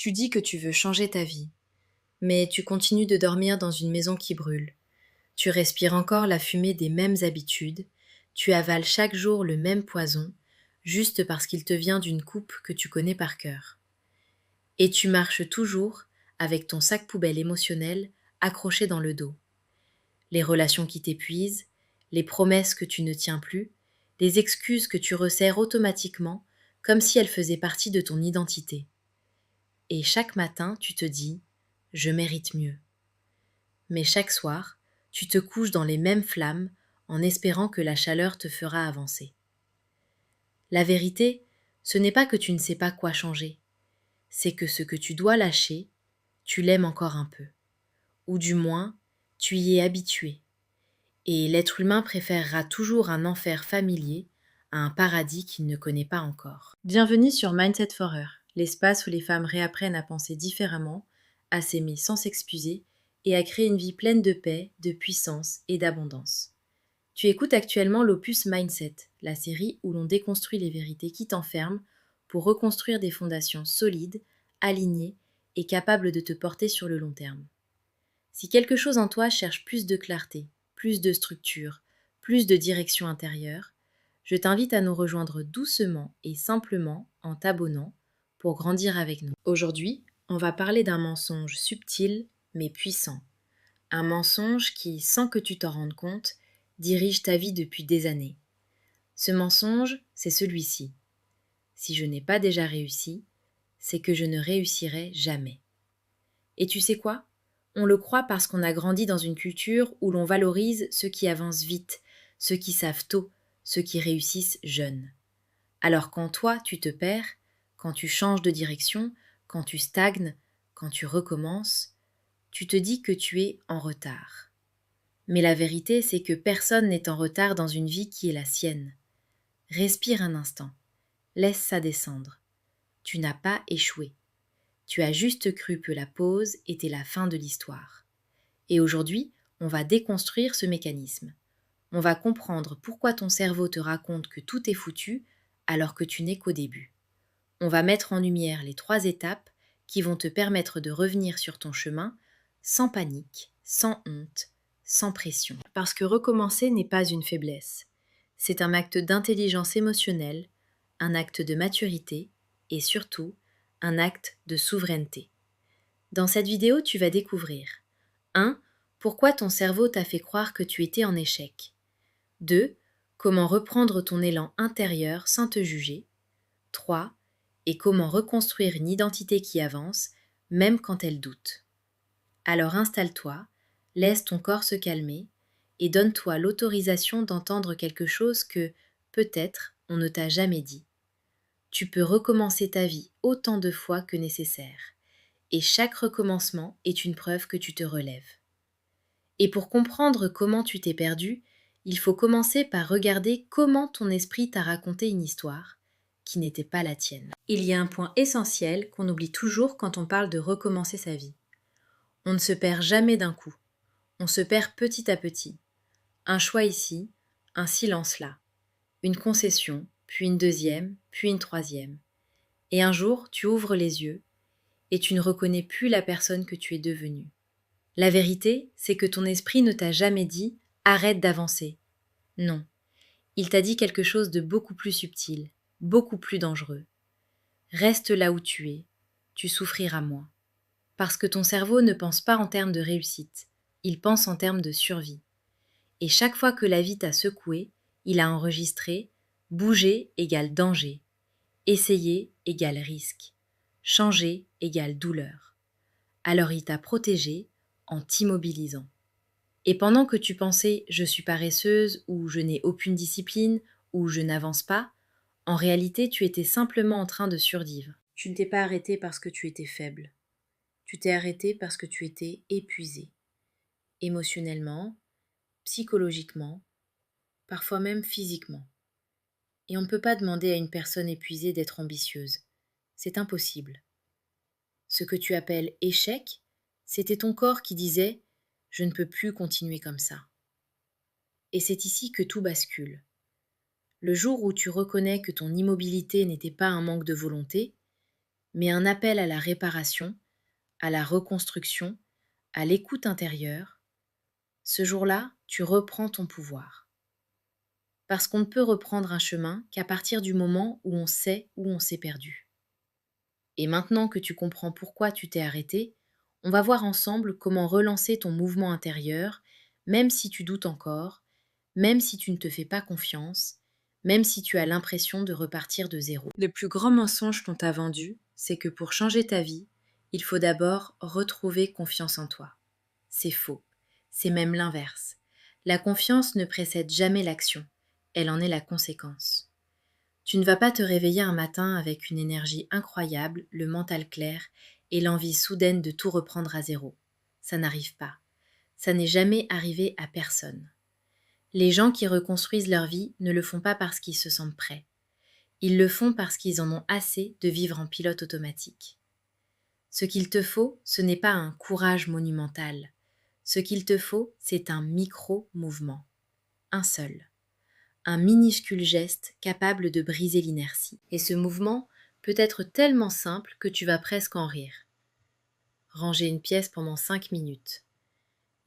Tu dis que tu veux changer ta vie, mais tu continues de dormir dans une maison qui brûle. Tu respires encore la fumée des mêmes habitudes, tu avales chaque jour le même poison, juste parce qu'il te vient d'une coupe que tu connais par cœur. Et tu marches toujours avec ton sac poubelle émotionnel accroché dans le dos. Les relations qui t'épuisent, les promesses que tu ne tiens plus, les excuses que tu resserres automatiquement comme si elles faisaient partie de ton identité. Et chaque matin, tu te dis « je mérite mieux ». Mais chaque soir, tu te couches dans les mêmes flammes en espérant que la chaleur te fera avancer. La vérité, ce n'est pas que tu ne sais pas quoi changer, c'est que ce que tu dois lâcher, tu l'aimes encore un peu. Ou du moins, tu y es habitué. Et l'être humain préférera toujours un enfer familier à un paradis qu'il ne connaît pas encore. Bienvenue sur Mindset for Her, l'espace où les femmes réapprennent à penser différemment, à s'aimer sans s'excuser et à créer une vie pleine de paix, de puissance et d'abondance. Tu écoutes actuellement l'opus Mindset, la série où l'on déconstruit les vérités qui t'enferment pour reconstruire des fondations solides, alignées et capables de te porter sur le long terme. Si quelque chose en toi cherche plus de clarté, plus de structure, plus de direction intérieure, je t'invite à nous rejoindre doucement et simplement en t'abonnant pour grandir avec nous. Aujourd'hui, on va parler d'un mensonge subtil mais puissant. Un mensonge qui, sans que tu t'en rendes compte, dirige ta vie depuis des années. Ce mensonge, c'est celui-ci. Si je n'ai pas déjà réussi, c'est que je ne réussirai jamais. Et tu sais quoi ? On le croit parce qu'on a grandi dans une culture où l'on valorise ceux qui avancent vite, ceux qui savent tôt, ceux qui réussissent jeunes. Alors quand toi, tu te perds, quand tu changes de direction, quand tu stagnes, quand tu recommences, tu te dis que tu es en retard. Mais la vérité, c'est que personne n'est en retard dans une vie qui est la sienne. Respire un instant, laisse ça descendre. Tu n'as pas échoué. Tu as juste cru que la pause était la fin de l'histoire. Et aujourd'hui, on va déconstruire ce mécanisme. On va comprendre pourquoi ton cerveau te raconte que tout est foutu alors que tu n'es qu'au début. On va mettre en lumière les 3 étapes qui vont te permettre de revenir sur ton chemin sans panique, sans honte, sans pression. Parce que recommencer n'est pas une faiblesse. C'est un acte d'intelligence émotionnelle, un acte de maturité et surtout un acte de souveraineté. Dans cette vidéo, tu vas découvrir 1. Pourquoi ton cerveau t'a fait croire que tu étais en échec. 2. Comment reprendre ton élan intérieur sans te juger. 3. Et comment reconstruire une identité qui avance, même quand elle doute. Alors installe-toi, laisse ton corps se calmer et donne-toi l'autorisation d'entendre quelque chose que, peut-être, on ne t'a jamais dit. Tu peux recommencer ta vie autant de fois que nécessaire. Et chaque recommencement est une preuve que tu te relèves. Et pour comprendre comment tu t'es perdu, il faut commencer par regarder comment ton esprit t'a raconté une histoire qui n'était pas la tienne. Il y a un point essentiel qu'on oublie toujours quand on parle de recommencer sa vie. On ne se perd jamais d'un coup. On se perd petit à petit. Un choix ici, un silence là. Une concession, puis une deuxième, puis une troisième. Et un jour, tu ouvres les yeux et tu ne reconnais plus la personne que tu es devenue. La vérité, c'est que ton esprit ne t'a jamais dit « arrête d'avancer ». Non, il t'a dit quelque chose de beaucoup plus subtil, beaucoup plus dangereux. Reste là où tu es, tu souffriras moins. Parce que ton cerveau ne pense pas en termes de réussite, il pense en termes de survie. Et chaque fois que la vie t'a secoué, il a enregistré « bouger égale danger », « essayer égale risque », « changer égale douleur ». Alors il t'a protégé en t'immobilisant. Et pendant que tu pensais « je suis paresseuse » ou « je n'ai aucune discipline » ou « je n'avance pas », en réalité tu étais simplement en train de survivre. Tu ne t'es pas arrêté parce que tu étais faible. Tu t'es arrêté parce que tu étais épuisé. Émotionnellement, psychologiquement, parfois même physiquement. Et on ne peut pas demander à une personne épuisée d'être ambitieuse. C'est impossible. Ce que tu appelles échec, c'était ton corps qui disait « je ne peux plus continuer comme ça ». Et c'est ici que tout bascule. Le jour où tu reconnais que ton immobilité n'était pas un manque de volonté, mais un appel à la réparation, à la reconstruction, à l'écoute intérieure. Ce jour-là, tu reprends ton pouvoir. Parce qu'on ne peut reprendre un chemin qu'à partir du moment où on sait où on s'est perdu. Et maintenant que tu comprends pourquoi tu t'es arrêté, on va voir ensemble comment relancer ton mouvement intérieur, même si tu doutes encore, même si tu ne te fais pas confiance, même si tu as l'impression de repartir de zéro. Le plus grand mensonge qu'on t'a vendu, c'est que pour changer ta vie, il faut d'abord retrouver confiance en toi. C'est faux. C'est même l'inverse. La confiance ne précède jamais l'action. Elle en est la conséquence. Tu ne vas pas te réveiller un matin avec une énergie incroyable, le mental clair et l'envie soudaine de tout reprendre à zéro. Ça n'arrive pas. Ça n'est jamais arrivé à personne. Les gens qui reconstruisent leur vie ne le font pas parce qu'ils se sentent prêts. Ils le font parce qu'ils en ont assez de vivre en pilote automatique. Ce qu'il te faut, ce n'est pas un courage monumental. Ce qu'il te faut, c'est un micro-mouvement. Un seul. Un minuscule geste capable de briser l'inertie. Et ce mouvement peut être tellement simple que tu vas presque en rire. Ranger une pièce pendant 5 minutes.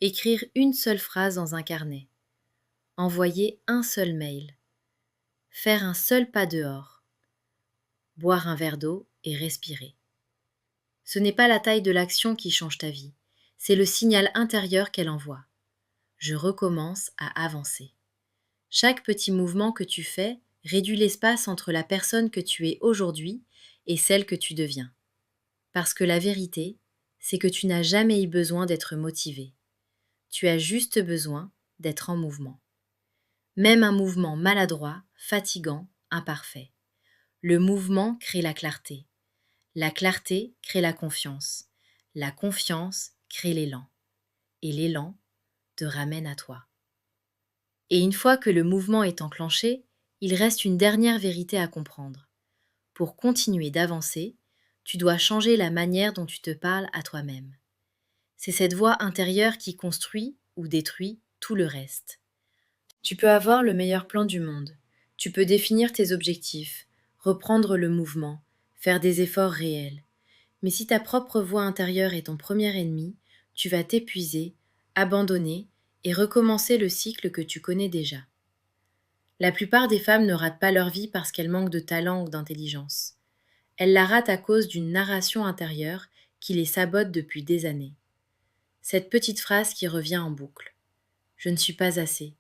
Écrire une seule phrase dans un carnet. Envoyer un seul mail. Faire un seul pas dehors. Boire un verre d'eau et respirer. Ce n'est pas la taille de l'action qui change ta vie, c'est le signal intérieur qu'elle envoie. Je recommence à avancer. Chaque petit mouvement que tu fais réduit l'espace entre la personne que tu es aujourd'hui et celle que tu deviens. Parce que la vérité, c'est que tu n'as jamais eu besoin d'être motivé. Tu as juste besoin d'être en mouvement. Même un mouvement maladroit, fatigant, imparfait. Le mouvement crée la clarté. La clarté crée la confiance. La confiance crée l'élan. Et l'élan te ramène à toi. Et une fois que le mouvement est enclenché, il reste une dernière vérité à comprendre. Pour continuer d'avancer, tu dois changer la manière dont tu te parles à toi-même. C'est cette voix intérieure qui construit ou détruit tout le reste. Tu peux avoir le meilleur plan du monde. Tu peux définir tes objectifs, reprendre le mouvement, faire des efforts réels. Mais si ta propre voix intérieure est ton premier ennemi, tu vas t'épuiser, abandonner et recommencer le cycle que tu connais déjà. La plupart des femmes ne ratent pas leur vie parce qu'elles manquent de talent ou d'intelligence. Elles la ratent à cause d'une narration intérieure qui les sabote depuis des années. Cette petite phrase qui revient en boucle. Je ne suis pas assez.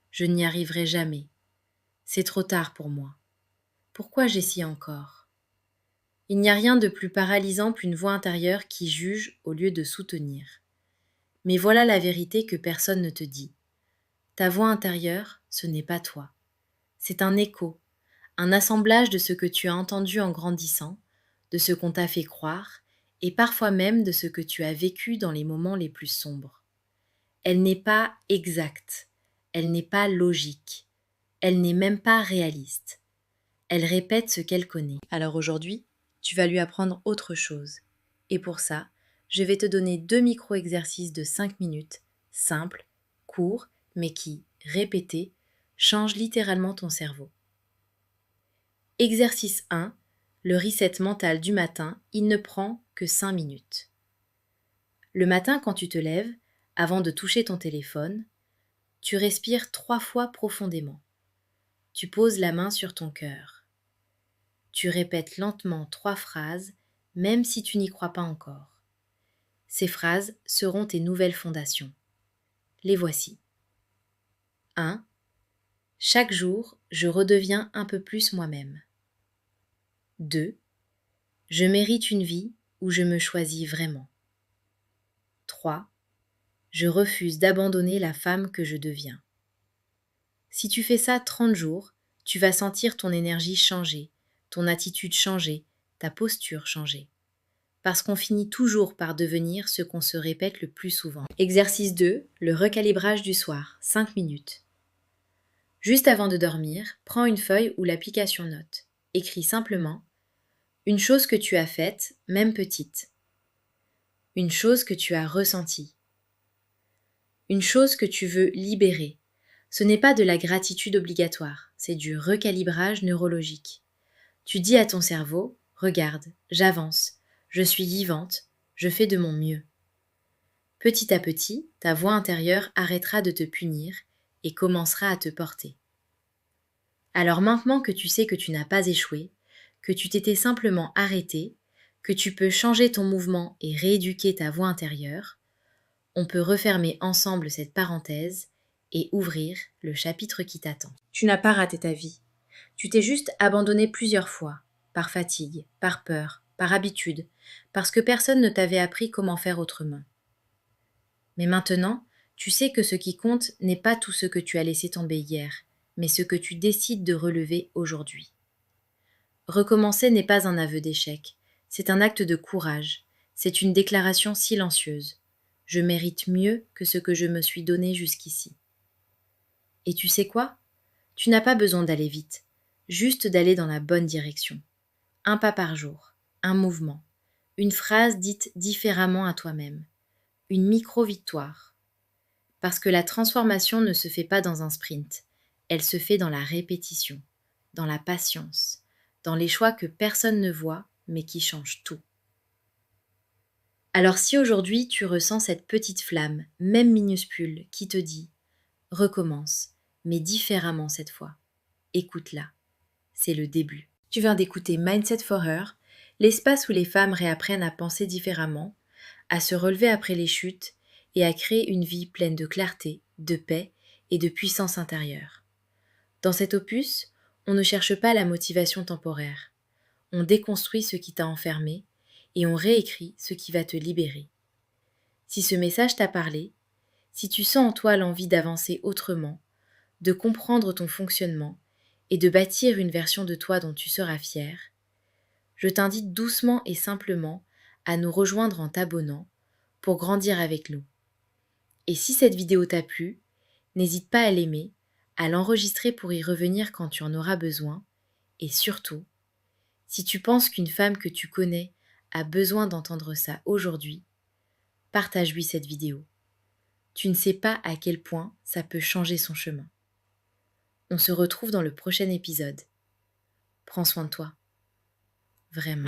Je n'y arriverai jamais. C'est trop tard pour moi. Pourquoi j'essaie encore ? Il n'y a rien de plus paralysant qu'une voix intérieure qui juge au lieu de soutenir. Mais voilà la vérité que personne ne te dit. Ta voix intérieure, ce n'est pas toi. C'est un écho, un assemblage de ce que tu as entendu en grandissant, de ce qu'on t'a fait croire, et parfois même de ce que tu as vécu dans les moments les plus sombres. Elle n'est pas exacte, elle n'est pas logique, elle n'est même pas réaliste. Elle répète ce qu'elle connaît. Alors aujourd'hui, tu vas lui apprendre autre chose. Et pour ça, je vais te donner 2 micro-exercices de 5 minutes, simples, courts, mais qui, répétés, changent littéralement ton cerveau. Exercice 1. Le reset mental du matin, il ne prend que 5 minutes. Le matin, quand tu te lèves, avant de toucher ton téléphone, tu respires 3 fois profondément. Tu poses la main sur ton cœur. Tu répètes lentement 3 phrases, même si tu n'y crois pas encore. Ces phrases seront tes nouvelles fondations. Les voici. 1. Chaque jour, je redeviens un peu plus moi-même. 2. Je mérite une vie où je me choisis vraiment. 3. Je refuse d'abandonner la femme que je deviens. Si tu fais ça 30 jours, tu vas sentir ton énergie changer, ton attitude changer, ta posture changer. Parce qu'on finit toujours par devenir ce qu'on se répète le plus souvent. Exercice 2, le recalibrage du soir, 5 minutes. Juste avant de dormir, prends une feuille ou l'application Notes. Écris simplement une chose que tu as faite, même petite. Une chose que tu as ressentie. Une chose que tu veux libérer. Ce n'est pas de la gratitude obligatoire, c'est du recalibrage neurologique. Tu dis à ton cerveau, Regarde, j'avance, je suis vivante, je fais de mon mieux. Petit à petit, ta voix intérieure arrêtera de te punir et commencera à te porter. Alors maintenant que tu sais que tu n'as pas échoué, que tu t'étais simplement arrêté, que tu peux changer ton mouvement et rééduquer ta voix intérieure, on peut refermer ensemble cette parenthèse et ouvrir le chapitre qui t'attend. Tu n'as pas raté ta vie. Tu t'es juste abandonné plusieurs fois, par fatigue, par peur, par habitude, parce que personne ne t'avait appris comment faire autrement. Mais maintenant, tu sais que ce qui compte n'est pas tout ce que tu as laissé tomber hier, mais ce que tu décides de relever aujourd'hui. Recommencer n'est pas un aveu d'échec, c'est un acte de courage, c'est une déclaration silencieuse. Je mérite mieux que ce que je me suis donné jusqu'ici. Et tu sais quoi ? Tu n'as pas besoin d'aller vite, juste d'aller dans la bonne direction. Un pas par jour, un mouvement, une phrase dite différemment à toi-même, une micro-victoire. Parce que la transformation ne se fait pas dans un sprint, elle se fait dans la répétition, dans la patience, dans les choix que personne ne voit mais qui changent tout. Alors si aujourd'hui tu ressens cette petite flamme, même minuscule, qui te dit « Recommence, mais différemment cette fois », écoute-la, c'est le début. Tu viens d'écouter Mindset for Her, l'espace où les femmes réapprennent à penser différemment, à se relever après les chutes et à créer une vie pleine de clarté, de paix et de puissance intérieure. Dans cet opus, on ne cherche pas la motivation temporaire. On déconstruit ce qui t'a enfermé et on réécrit ce qui va te libérer. Si ce message t'a parlé, si tu sens en toi l'envie d'avancer autrement, de comprendre ton fonctionnement et de bâtir une version de toi dont tu seras fier, je t'invite doucement et simplement à nous rejoindre en t'abonnant pour grandir avec nous. Et si cette vidéo t'a plu, n'hésite pas à l'aimer, à l'enregistrer pour y revenir quand tu en auras besoin, et surtout, si tu penses qu'une femme que tu connais a besoin d'entendre ça aujourd'hui, partage-lui cette vidéo. Tu ne sais pas à quel point ça peut changer son chemin. On se retrouve dans le prochain épisode. Prends soin de toi. Vraiment.